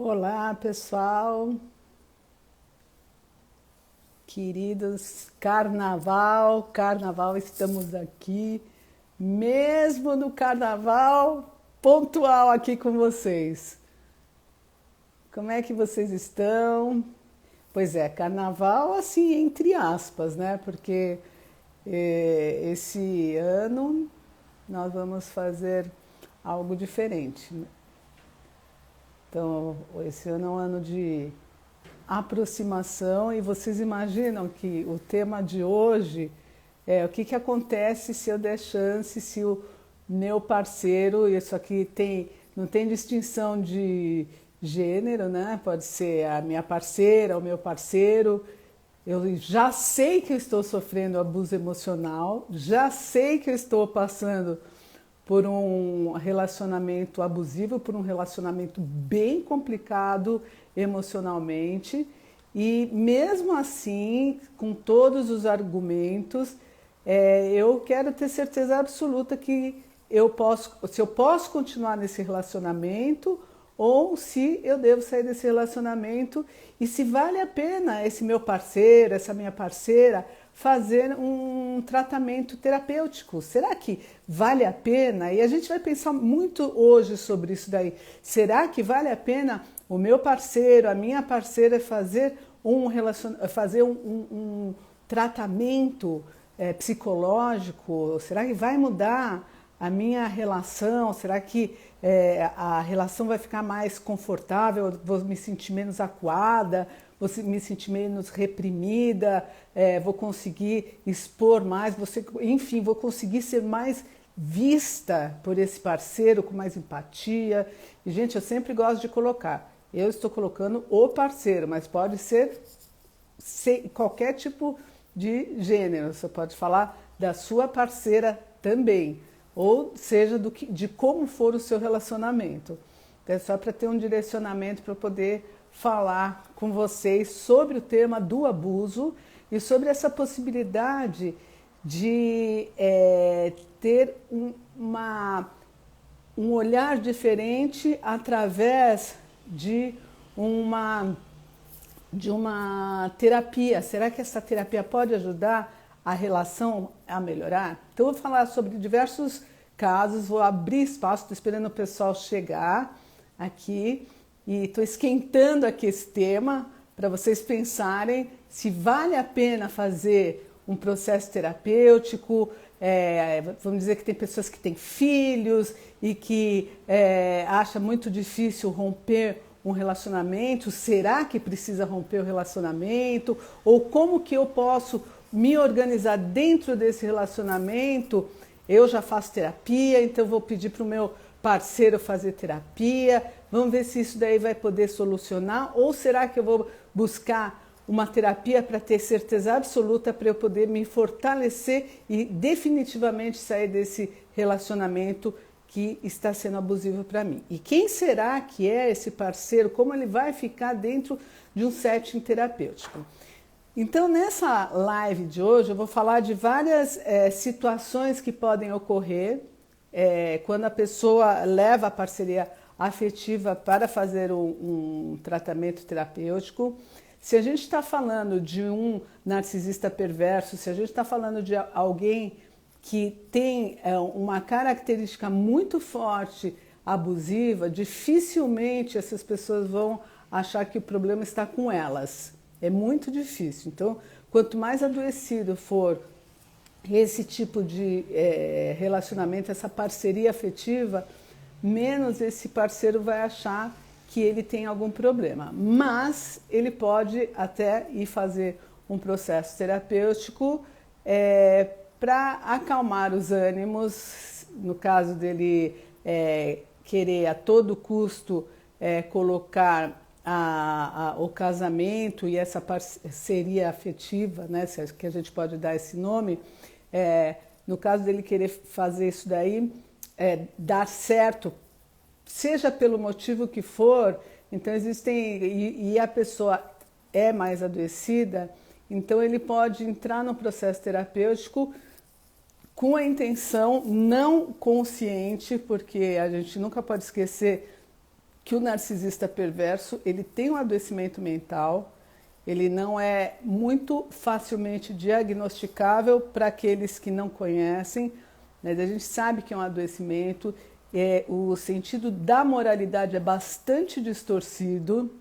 Olá, pessoal, queridos, carnaval, estamos aqui, mesmo no carnaval, pontual aqui com vocês. Como é que vocês estão? Pois é, carnaval assim, entre aspas, né? Porque esse ano nós vamos fazer algo diferente. Então, esse ano é um ano de aproximação e vocês imaginam que o tema de hoje é o que acontece se eu der chance, se o meu parceiro, isso aqui não tem distinção de gênero, né? Pode ser a minha parceira, o meu parceiro. Eu já sei que eu estou sofrendo abuso emocional, já sei que eu estou passando por um relacionamento abusivo, por um relacionamento bem complicado emocionalmente, e mesmo assim, com todos os argumentos, eu quero ter certeza absoluta que se eu posso continuar nesse relacionamento ou se eu devo sair desse relacionamento e se vale a pena esse meu parceiro, essa minha parceira fazer um tratamento terapêutico. Será que vale a pena? E a gente vai pensar muito hoje sobre isso daí. Será que vale a pena o meu parceiro, a minha parceira fazer um tratamento psicológico? Será que vai mudar a minha relação? Será que a relação vai ficar mais confortável? Vou me sentir menos acuada? Vou me sentir menos reprimida? Vou conseguir expor mais? Enfim, vou conseguir ser mais vista por esse parceiro com mais empatia? E, gente, eu sempre gosto de colocar. Eu estou colocando o parceiro, mas pode ser qualquer tipo de gênero. Você pode falar da sua parceira também, ou seja, de como for o seu relacionamento. Então, é só para ter um direcionamento para poder falar com vocês sobre o tema do abuso e sobre essa possibilidade de ter um olhar diferente através de uma terapia. Será que essa terapia pode ajudar a relação a melhorar? Então, eu vou falar sobre diversos casos, vou abrir espaço, estou esperando o pessoal chegar aqui e estou esquentando aqui esse tema para vocês pensarem se vale a pena fazer um processo terapêutico. Vamos dizer que tem pessoas que têm filhos e que acham muito difícil romper um relacionamento. Será que precisa romper o relacionamento? Ou como que eu posso me organizar dentro desse relacionamento? Eu já faço terapia, então vou pedir para o meu parceiro fazer terapia. Vamos ver se isso daí vai poder solucionar, ou será que eu vou buscar uma terapia para ter certeza absoluta, para eu poder me fortalecer e definitivamente sair desse relacionamento que está sendo abusivo para mim? E quem será que é esse parceiro? Como ele vai ficar dentro de um setting terapêutico? Então, nessa live de hoje, eu vou falar de várias situações que podem ocorrer quando a pessoa leva a parceria afetiva para fazer um tratamento terapêutico. Se a gente está falando de um narcisista perverso, se a gente está falando de alguém que tem uma característica muito forte abusiva, dificilmente essas pessoas vão achar que o problema está com elas. É muito difícil. Então, quanto mais adoecido for esse tipo de relacionamento, essa parceria afetiva, menos esse parceiro vai achar que ele tem algum problema. Mas ele pode até ir fazer um processo terapêutico para acalmar os ânimos, no caso dele querer a todo custo colocar o casamento e essa parceria afetiva, né, que a gente pode dar esse nome, no caso dele querer fazer isso daí, dar certo, seja pelo motivo que for. Então e a pessoa é mais adoecida, então ele pode entrar no processo terapêutico com a intenção não consciente, porque a gente nunca pode esquecer que o narcisista perverso, ele tem um adoecimento mental, ele não é muito facilmente diagnosticável para aqueles que não conhecem, mas a gente sabe que é um adoecimento, o sentido da moralidade é bastante distorcido,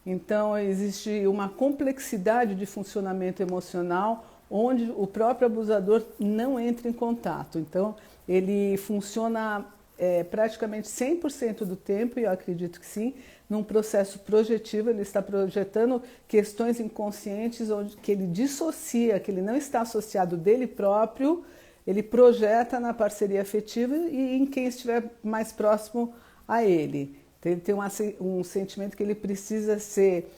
então existe uma complexidade de funcionamento emocional onde o próprio abusador não entra em contato. Então ele funciona praticamente 100% do tempo, e eu acredito que sim, num processo projetivo. Ele está projetando questões inconscientes onde que ele dissocia, que ele não está associado dele próprio, ele projeta na parceria afetiva e em quem estiver mais próximo a ele. Então ele tem um sentimento que ele precisa ser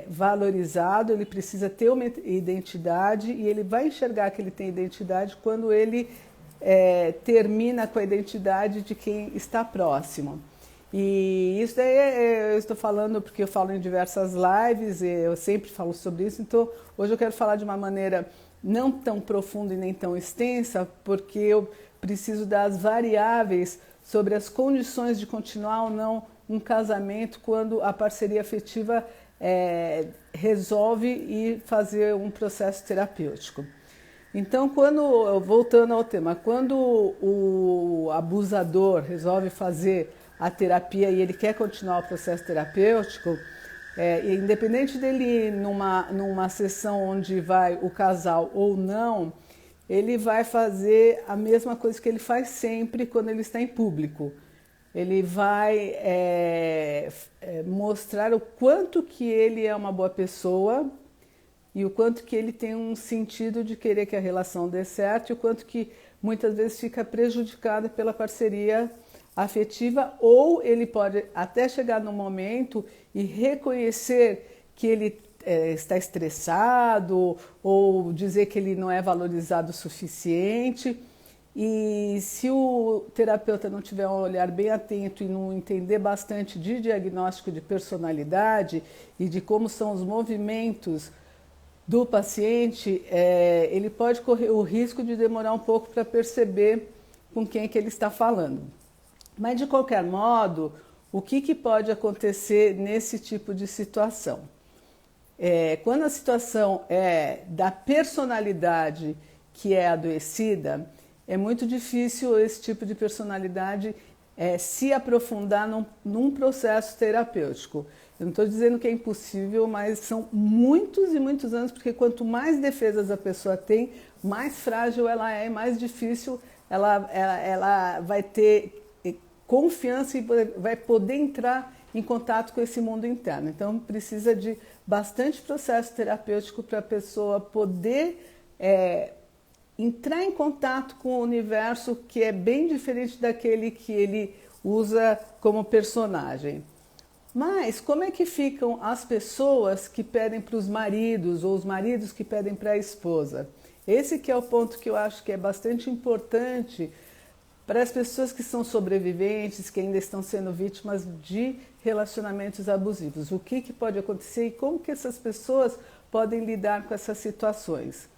valorizado, ele precisa ter uma identidade, e ele vai enxergar que ele tem identidade quando ele termina com a identidade de quem está próximo. E isso daí eu estou falando porque eu falo em diversas lives, eu sempre falo sobre isso, então hoje eu quero falar de uma maneira não tão profunda e nem tão extensa, porque eu preciso das variáveis sobre as condições de continuar ou não um casamento quando a parceria afetiva resolve ir fazer um processo terapêutico. Então, voltando ao tema, quando o abusador resolve fazer a terapia e ele quer continuar o processo terapêutico, independente dele numa sessão onde vai o casal ou não, ele vai fazer a mesma coisa que ele faz sempre quando ele está em público. Ele vai mostrar o quanto que ele é uma boa pessoa e o quanto que ele tem um sentido de querer que a relação dê certo, e o quanto que muitas vezes fica prejudicada pela parceria afetiva, ou ele pode até chegar no momento e reconhecer que ele está estressado, ou dizer que ele não é valorizado o suficiente. E se o terapeuta não tiver um olhar bem atento e não entender bastante de diagnóstico de personalidade e de como são os movimentos do paciente, ele pode correr o risco de demorar um pouco para perceber com quem é que ele está falando. Mas, de qualquer modo, o que pode acontecer nesse tipo de situação? Quando a situação é da personalidade que é adoecida, é muito difícil esse tipo de personalidade se aprofundar num processo terapêutico. Eu não estou dizendo que é impossível, mas são muitos e muitos anos, porque quanto mais defesas a pessoa tem, mais frágil ela é, mais difícil ela vai ter confiança e vai poder entrar em contato com esse mundo interno. Então precisa de bastante processo terapêutico para a pessoa poder entrar em contato com o universo que é bem diferente daquele que ele usa como personagem. Mas como é que ficam as pessoas que pedem para os maridos, ou os maridos que pedem para a esposa? Esse que é o ponto que eu acho que é bastante importante para as pessoas que são sobreviventes, que ainda estão sendo vítimas de relacionamentos abusivos. O que pode acontecer e como que essas pessoas podem lidar com essas situações?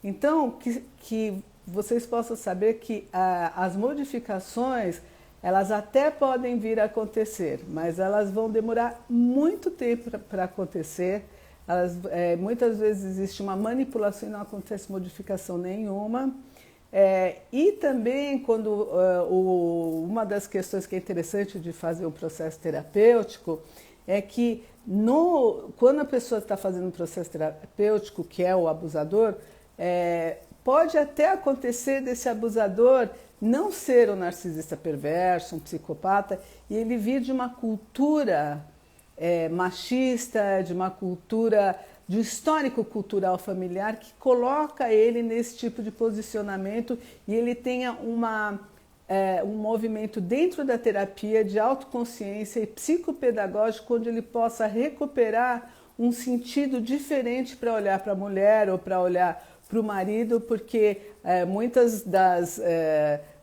Então, que vocês possam saber que as modificações, elas até podem vir a acontecer, mas elas vão demorar muito tempo para acontecer. Muitas vezes existe uma manipulação e não acontece modificação nenhuma. E também, uma das questões que é interessante de fazer um processo terapêutico é que quando a pessoa está fazendo um processo terapêutico, que é o abusador, pode até acontecer desse abusador não ser um narcisista perverso, um psicopata, e ele vir de uma cultura machista, de uma cultura, de um histórico cultural familiar que coloca ele nesse tipo de posicionamento, e ele tenha um movimento dentro da terapia de autoconsciência e psicopedagógico, onde ele possa recuperar um sentido diferente para olhar para a mulher ou para olhar para o marido, porque muitas das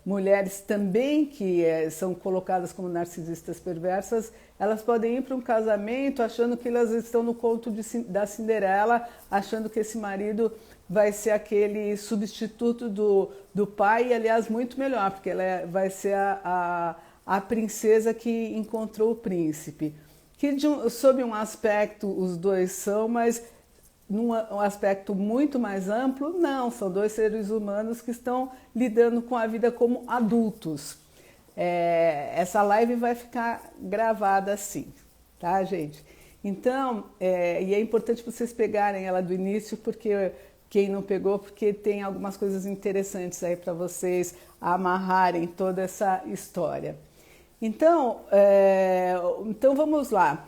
mulheres também que são colocadas como narcisistas perversas, elas podem ir para um casamento achando que elas estão no conto da Cinderela, achando que esse marido vai ser aquele substituto do pai, e aliás muito melhor, porque ela vai ser a a princesa que encontrou o príncipe. Que sob um aspecto os dois são, mas num aspecto muito mais amplo, não, são dois seres humanos que estão lidando com a vida como adultos. Essa live vai ficar gravada assim, tá, gente? Então, e é importante vocês pegarem ela do início, porque quem não pegou, porque tem algumas coisas interessantes aí para vocês amarrarem toda essa história. Então, então vamos lá.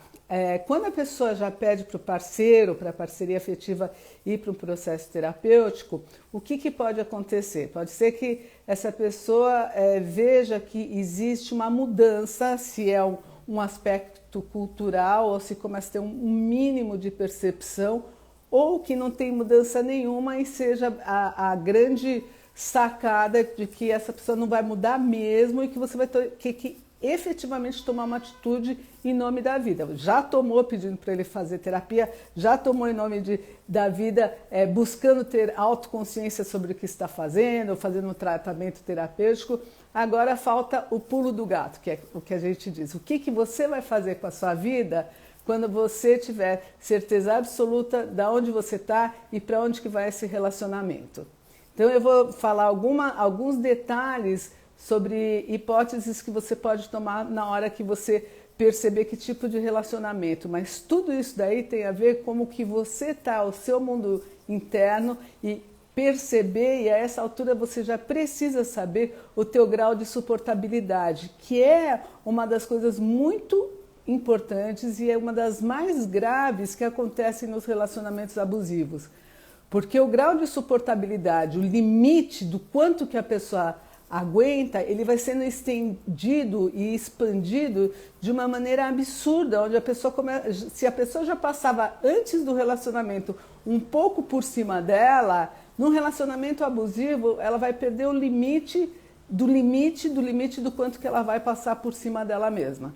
Quando a pessoa já pede para o parceiro, para a parceria afetiva ir para um processo terapêutico, o que pode acontecer? Pode ser que essa pessoa veja que existe uma mudança, se é um aspecto cultural ou se começa a ter um mínimo de percepção, ou que não tem mudança nenhuma e seja a grande sacada de que essa pessoa não vai mudar mesmo e que você vai ter que efetivamente tomar uma atitude em nome da vida. Já tomou pedindo para ele fazer terapia, já tomou em nome da vida buscando ter autoconsciência sobre o que está fazendo, fazendo um tratamento terapêutico. Agora falta o pulo do gato, que é o que a gente diz. O que você vai fazer com a sua vida quando você tiver certeza absoluta de onde você está e para onde que vai esse relacionamento? Então eu vou falar alguns detalhes sobre hipóteses que você pode tomar na hora que você perceber que tipo de relacionamento, mas tudo isso daí tem a ver com como que você está, o seu mundo interno, e perceber, e a essa altura você já precisa saber o teu grau de suportabilidade, que é uma das coisas muito importantes e é uma das mais graves que acontecem nos relacionamentos abusivos. Porque o grau de suportabilidade, o limite do quanto que a pessoa aguenta, ele vai sendo estendido e expandido de uma maneira absurda, onde a pessoa se a pessoa já passava antes do relacionamento um pouco por cima dela, num relacionamento abusivo, ela vai perder o limite do quanto que ela vai passar por cima dela mesma.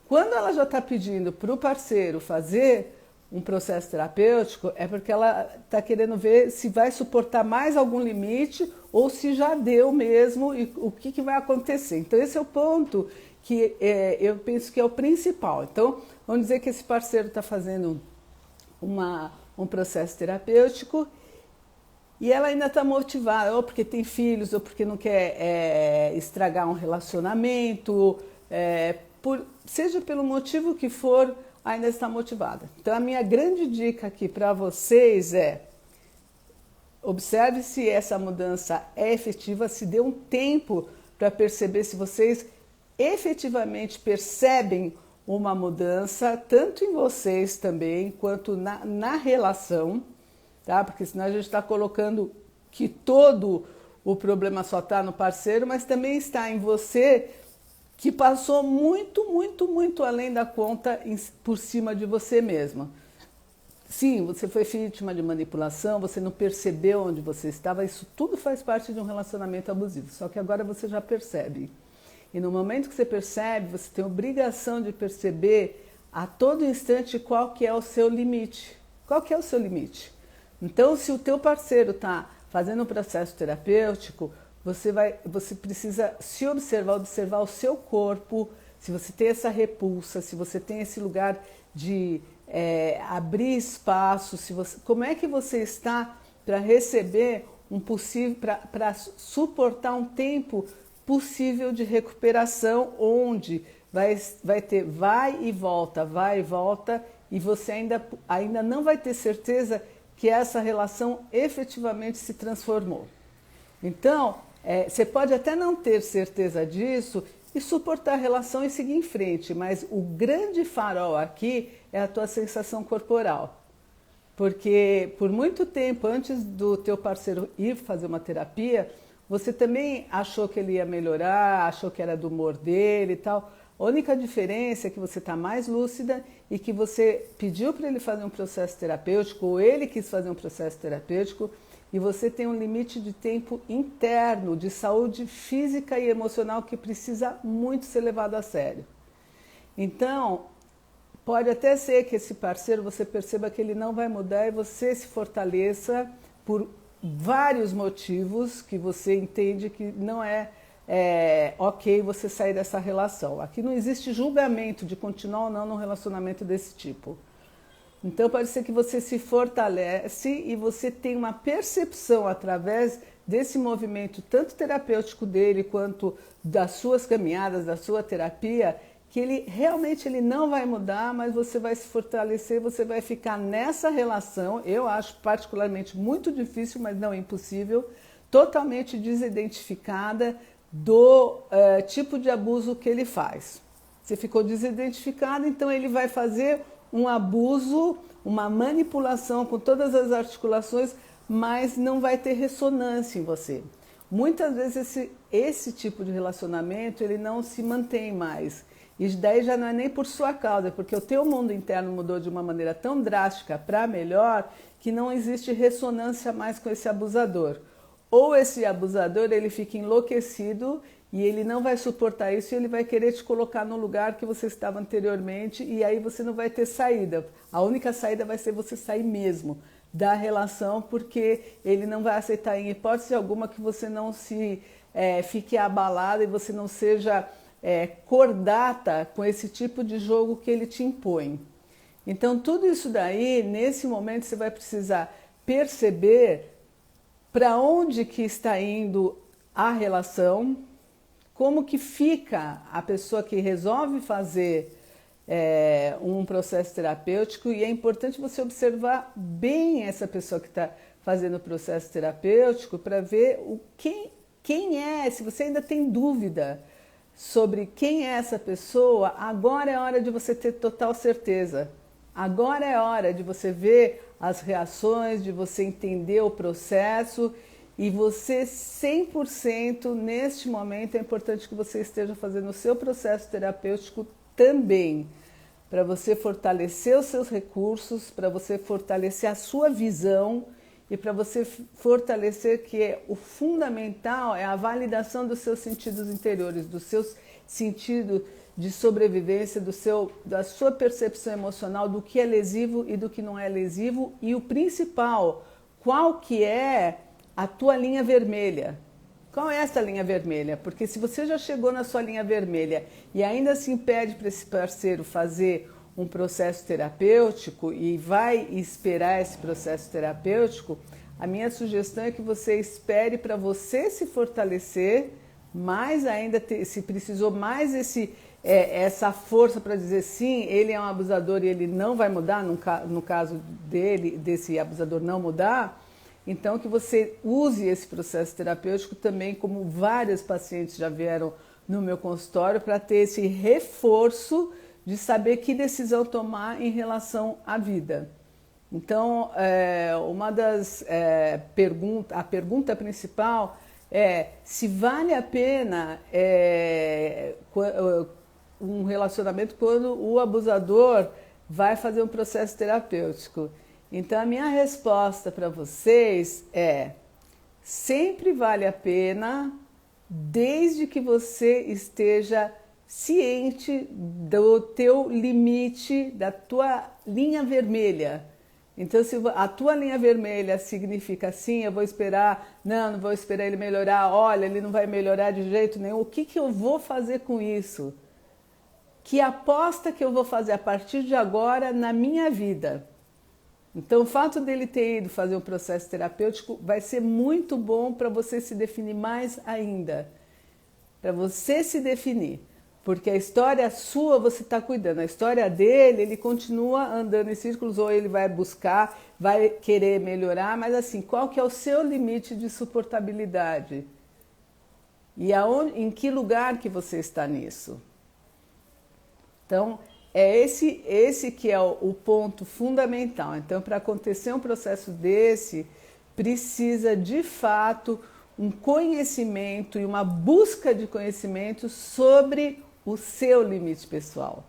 Quando ela já está pedindo para o parceiro fazer um processo terapêutico, é porque ela está querendo ver se vai suportar mais algum limite ou se já deu mesmo e o que vai acontecer. Então esse é o ponto que eu penso que é o principal. Então vamos dizer que esse parceiro está fazendo um processo terapêutico e ela ainda está motivada, ou porque tem filhos, ou porque não quer estragar um relacionamento, seja pelo motivo que for, ainda está motivada. Então a minha grande dica aqui para vocês é: observe se essa mudança é efetiva, se dê um tempo para perceber se vocês efetivamente percebem uma mudança, tanto em vocês também, quanto na relação, tá? Porque senão a gente está colocando que todo o problema só está no parceiro, mas também está em você, que passou muito além da conta por cima de você mesma. Sim, você foi vítima de manipulação, você não percebeu onde você estava, isso tudo faz parte de um relacionamento abusivo, só que agora você já percebe. E no momento que você percebe, você tem a obrigação de perceber a todo instante qual que é o seu limite. Qual que é o seu limite? Então, se o teu parceiro está fazendo um processo terapêutico, você precisa se observar o seu corpo, se você tem essa repulsa, se você tem esse lugar de abrir espaço, como é que você está para receber para suportar um tempo possível de recuperação, onde vai ter vai e volta, e você ainda não vai ter certeza que essa relação efetivamente se transformou. Então, você pode até não ter certeza disso e suportar a relação e seguir em frente, mas o grande farol aqui é a tua sensação corporal. Porque por muito tempo, antes do teu parceiro ir fazer uma terapia, você também achou que ele ia melhorar, achou que era do humor dele e tal. A única diferença é que você está mais lúcida e que você pediu para ele fazer um processo terapêutico, ou ele quis fazer um processo terapêutico, e você tem um limite de tempo interno, de saúde física e emocional que precisa muito ser levado a sério. Então, pode até ser que esse parceiro, você perceba que ele não vai mudar e você se fortaleça por vários motivos que você entende que não é ok você sair dessa relação. Aqui não existe julgamento de continuar ou não num relacionamento desse tipo. Então pode ser que você se fortalece e você tem uma percepção através desse movimento, tanto terapêutico dele quanto das suas caminhadas, da sua terapia, que ele realmente não vai mudar, mas você vai se fortalecer, você vai ficar nessa relação, eu acho particularmente muito difícil, mas não impossível, totalmente desidentificada do tipo de abuso que ele faz. Você ficou desidentificado, então ele vai fazer um abuso, uma manipulação com todas as articulações, mas não vai ter ressonância em você. Muitas vezes esse tipo de relacionamento ele não se mantém mais. E daí já não é nem por sua causa, porque o teu mundo interno mudou de uma maneira tão drástica para melhor que não existe ressonância mais com esse abusador. Ou esse abusador ele fica enlouquecido e ele não vai suportar isso e ele vai querer te colocar no lugar que você estava anteriormente e aí você não vai ter saída. A única saída vai ser você sair mesmo da relação, porque ele não vai aceitar em hipótese alguma que você não fique abalada e você não seja cordata com esse tipo de jogo que ele te impõe. Então tudo isso daí, nesse momento você vai precisar perceber para onde que está indo a relação, como que fica a pessoa que resolve fazer um processo terapêutico, e é importante você observar bem essa pessoa que está fazendo o processo terapêutico para ver quem é, se você ainda tem dúvida sobre quem é essa pessoa, agora é hora de você ter total certeza. Agora é hora de você ver as reações, de você entender o processo e você 100% neste momento é importante que você esteja fazendo o seu processo terapêutico também, para você fortalecer os seus recursos, para você fortalecer a sua visão e para você fortalecer que o fundamental é a validação dos seus sentidos interiores, dos seus sentidos de sobrevivência, da sua percepção emocional do que é lesivo e do que não é lesivo, e o principal, qual que é a tua linha vermelha. Qual é essa linha vermelha? Porque se você já chegou na sua linha vermelha e ainda assim pede para esse parceiro fazer um processo terapêutico e vai esperar esse processo terapêutico, a minha sugestão é que você espere para você se fortalecer, mais ainda, se precisou mais essa força para dizer sim, ele é um abusador e ele não vai mudar, no caso desse abusador não mudar, então que você use esse processo terapêutico também, como vários pacientes já vieram no meu consultório, para ter esse reforço de saber que decisão tomar em relação à vida. Então, uma das a pergunta principal é se vale a pena um relacionamento quando o abusador vai fazer um processo terapêutico. Então a minha resposta para vocês é: sempre vale a pena, desde que você esteja ciente do teu limite, da tua linha vermelha. Então, se a tua linha vermelha significa assim, eu vou esperar, não vou esperar ele melhorar, olha, ele não vai melhorar de jeito nenhum, o que eu vou fazer com isso? Que aposta que eu vou fazer a partir de agora na minha vida? Então, o fato dele ter ido fazer um processo terapêutico vai ser muito bom para você se definir mais ainda, para você se definir. Porque a história sua você está cuidando, a história dele, ele continua andando em círculos, ou ele vai buscar, vai querer melhorar, mas assim, qual que é o seu limite de suportabilidade? E em que lugar que você está nisso? Então, é esse que é o ponto fundamental. Então, para acontecer um processo desse, precisa de fato um conhecimento e uma busca de conhecimento sobre o seu limite pessoal.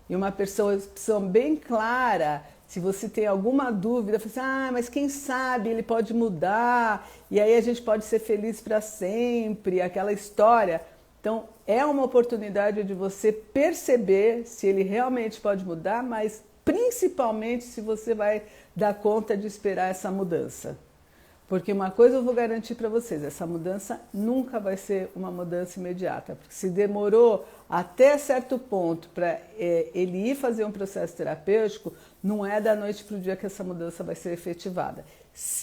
E uma percepção bem clara, se você tem alguma dúvida, fala assim, mas quem sabe ele pode mudar, e aí a gente pode ser feliz para sempre, aquela história. Então, é uma oportunidade de você perceber se ele realmente pode mudar, mas principalmente se você vai dar conta de esperar essa mudança. Porque uma coisa eu vou garantir para vocês, essa mudança nunca vai ser uma mudança imediata, porque se demorou até certo ponto para ele ir fazer um processo terapêutico, não é da noite para o dia que essa mudança vai ser efetivada.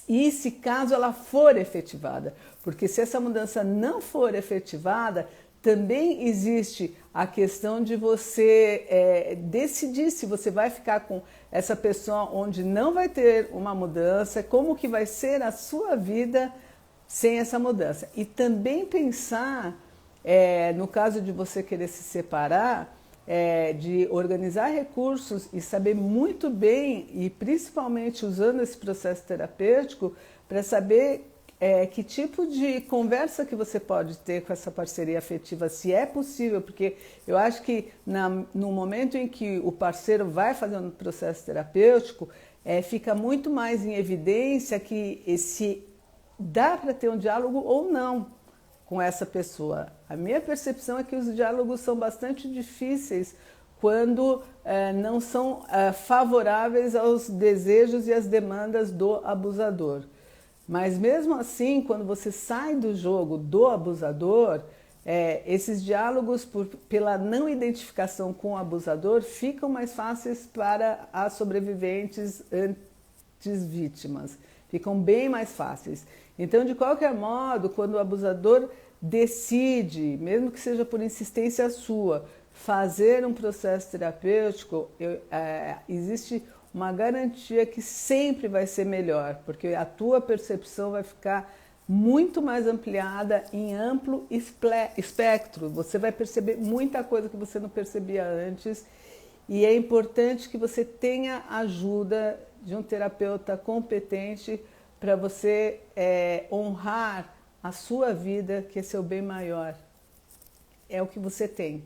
E se caso ela for efetivada, porque se essa mudança não for efetivada, também existe a questão de você decidir se você vai ficar com essa pessoa onde não vai ter uma mudança, como que vai ser a sua vida sem essa mudança. E também pensar, no caso de você querer se separar, de organizar recursos e saber muito bem, e principalmente usando esse processo terapêutico, para saber que tipo de conversa que você pode ter com essa parceria afetiva, se é possível, porque eu acho que no momento em que o parceiro vai fazer um processo terapêutico, fica muito mais em evidência que se dá para ter um diálogo ou não com essa pessoa. A minha percepção é que os diálogos são bastante difíceis quando não são favoráveis aos desejos e às demandas do abusador. Mas mesmo assim, quando você sai do jogo do abusador, esses diálogos, pela não identificação com o abusador, ficam mais fáceis para as sobreviventes antes vítimas. Ficam bem mais fáceis. Então, de qualquer modo, quando o abusador decide, mesmo que seja por insistência sua, fazer um processo terapêutico, existe uma garantia que sempre vai ser melhor, porque a tua percepção vai ficar muito mais ampliada em amplo espectro. Você vai perceber muita coisa que você não percebia antes, e é importante que você tenha ajuda de um terapeuta competente para você honrar a sua vida, que é seu bem maior. É o que você tem.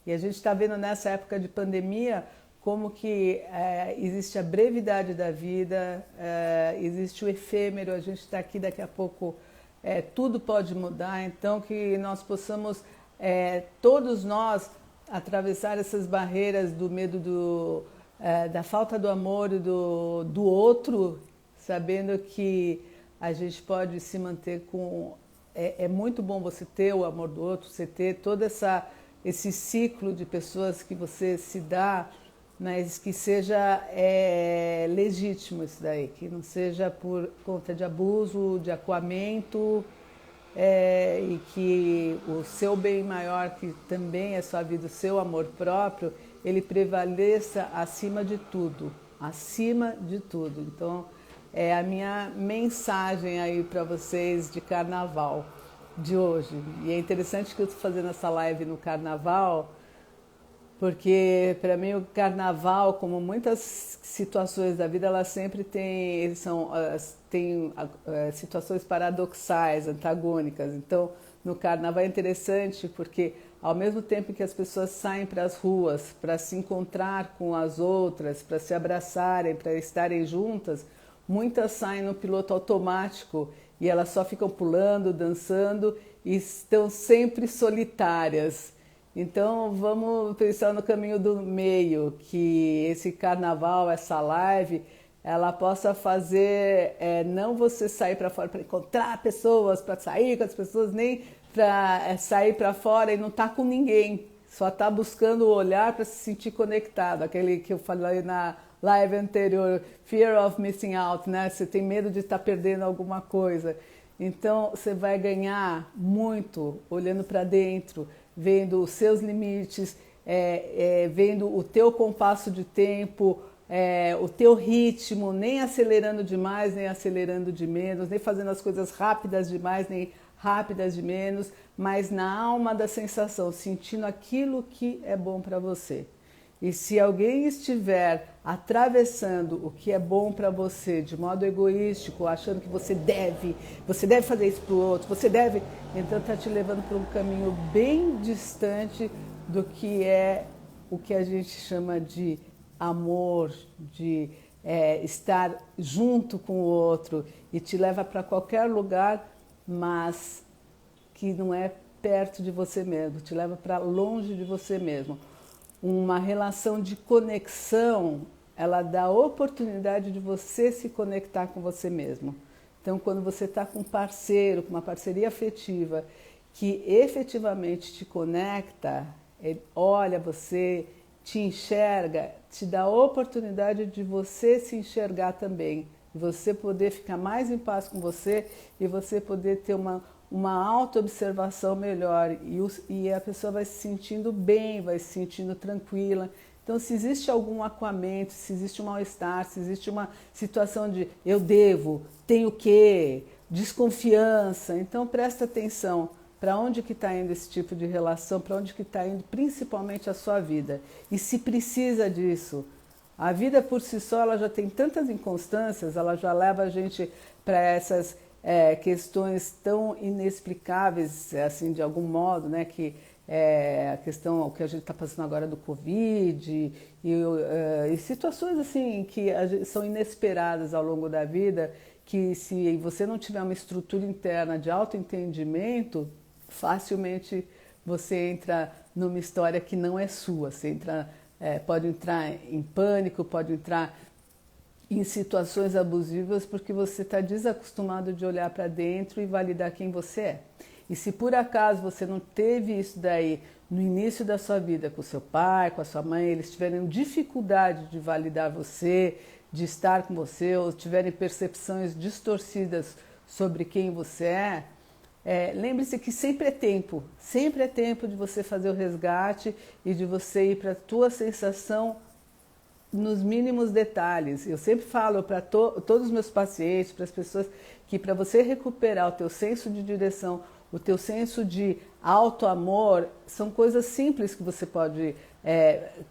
E a gente está vendo nessa época de pandemia como que existe a brevidade da vida, existe o efêmero, a gente está aqui daqui a pouco, tudo pode mudar, então que nós possamos, todos nós, atravessar essas barreiras do medo da falta do amor e do outro, sabendo que a gente pode se manter com... É muito bom você ter o amor do outro, você ter todo esse ciclo de pessoas que você se dá, mas que seja legítimo isso daí, que não seja por conta de abuso, de acuamento, e que o seu bem maior, que também é sua vida, o seu amor próprio, ele prevaleça acima de tudo, acima de tudo. Então, é a minha mensagem aí para vocês de carnaval de hoje. E é interessante que eu estou fazendo essa live no carnaval, porque para mim o carnaval, como muitas situações da vida, elas sempre têm situações paradoxais, antagônicas. Então, no carnaval é interessante porque ao mesmo tempo que as pessoas saem para as ruas para se encontrar com as outras, para se abraçarem, para estarem juntas, muitas saem no piloto automático e elas só ficam pulando, dançando e estão sempre solitárias. Então vamos pensar no caminho do meio, que esse carnaval, essa live, ela possa fazer, não você sair para fora para encontrar pessoas, para sair com as pessoas, nem para sair para fora e não estar com ninguém, só estar buscando o olhar para se sentir conectado, aquele que eu falei na live anterior, fear of missing out, né? Você tem medo de estar perdendo alguma coisa. Então você vai ganhar muito olhando para dentro, vendo os seus limites, vendo o teu compasso de tempo, o teu ritmo, nem acelerando demais, nem acelerando de menos, nem fazendo as coisas rápidas demais, nem rápidas de menos, mas na alma da sensação, sentindo aquilo que é bom para você. E se alguém estiver atravessando o que é bom para você de modo egoístico, achando que você deve fazer isso para o outro, então está te levando para um caminho bem distante do que é o que a gente chama de amor, de estar junto com o outro, e te leva para qualquer lugar, mas que não é perto de você mesmo, te leva para longe de você mesmo. Uma relação de conexão, ela dá a oportunidade de você se conectar com você mesmo. Então, quando você está com um parceiro, com uma parceria afetiva, que efetivamente te conecta, ele olha você, te enxerga, te dá a oportunidade de você se enxergar também, de você poder ficar mais em paz com você e você poder ter uma auto-observação melhor e a pessoa vai se sentindo bem, vai se sentindo tranquila. Então, se existe algum acuamento, se existe um mal-estar, se existe uma situação de eu devo, tenho que, desconfiança, então presta atenção para onde que está indo esse tipo de relação, para onde que está indo principalmente a sua vida. E se precisa disso, a vida por si só ela já tem tantas inconstâncias, ela já leva a gente para essas questões tão inexplicáveis, assim, de algum modo, né, que a questão que a gente está passando agora do Covid e situações assim que são inesperadas ao longo da vida, que se você não tiver uma estrutura interna de autoentendimento, facilmente você entra numa história que não é sua. Você entra, pode entrar em pânico, pode entrar em situações abusivas porque você está desacostumado de olhar para dentro e validar quem você é. E se por acaso você não teve isso daí no início da sua vida com seu pai, com a sua mãe, eles tiverem dificuldade de validar você, de estar com você, ou tiverem percepções distorcidas sobre quem você lembre-se que sempre é tempo de você fazer o resgate e de você ir para a tua sensação nos mínimos detalhes. Eu sempre falo para todos os meus pacientes, para as pessoas, que para você recuperar o teu senso de direção, o teu senso de auto-amor, são coisas simples que você pode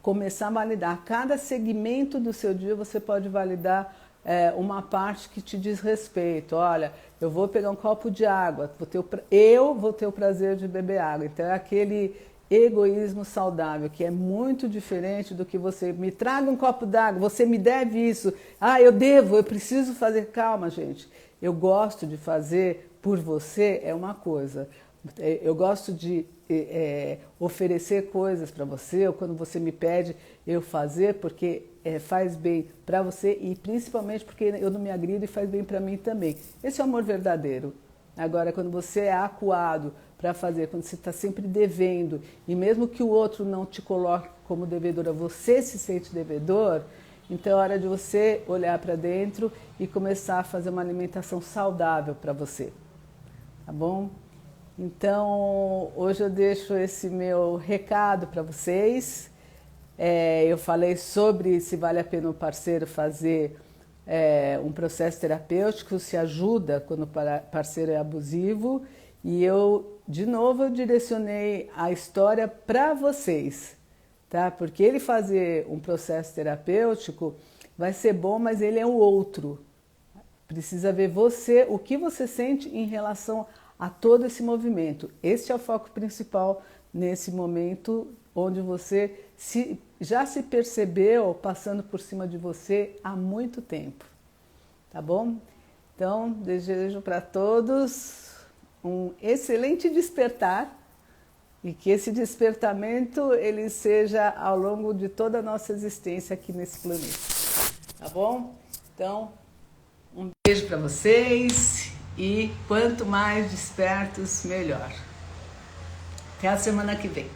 começar a validar. Cada segmento do seu dia você pode validar uma parte que te diz respeito. Olha, eu vou pegar um copo de água, eu vou ter o prazer de beber água. Então é aquele egoísmo saudável, que é muito diferente do que você me traga um copo d'água, você me deve isso, eu preciso fazer. Calma, gente, eu gosto de fazer por você é uma coisa, eu gosto de oferecer coisas para você, ou quando você me pede eu fazer porque faz bem para você e principalmente porque eu não me agrido e faz bem para mim também. Esse é o amor verdadeiro. Agora, quando você é acuado para fazer, quando você está sempre devendo, e mesmo que o outro não te coloque como devedora, você se sente devedor, então é hora de você olhar para dentro e começar a fazer uma alimentação saudável para você. Tá bom? Então, hoje eu deixo esse meu recado para vocês. Eu falei sobre se vale a pena o parceiro fazer um processo terapêutico, se ajuda quando o parceiro é abusivo. E de novo, eu direcionei a história para vocês, tá? Porque ele fazer um processo terapêutico vai ser bom, mas ele é o outro. Precisa ver você, o que você sente em relação a todo esse movimento. Esse é o foco principal nesse momento, onde você já se percebeu passando por cima de você há muito tempo. Tá bom? Então, desejo para todos um excelente despertar e que esse despertamento ele seja ao longo de toda a nossa existência aqui nesse planeta. Tá bom? Então, um beijo para vocês e quanto mais despertos, melhor. Até a semana que vem.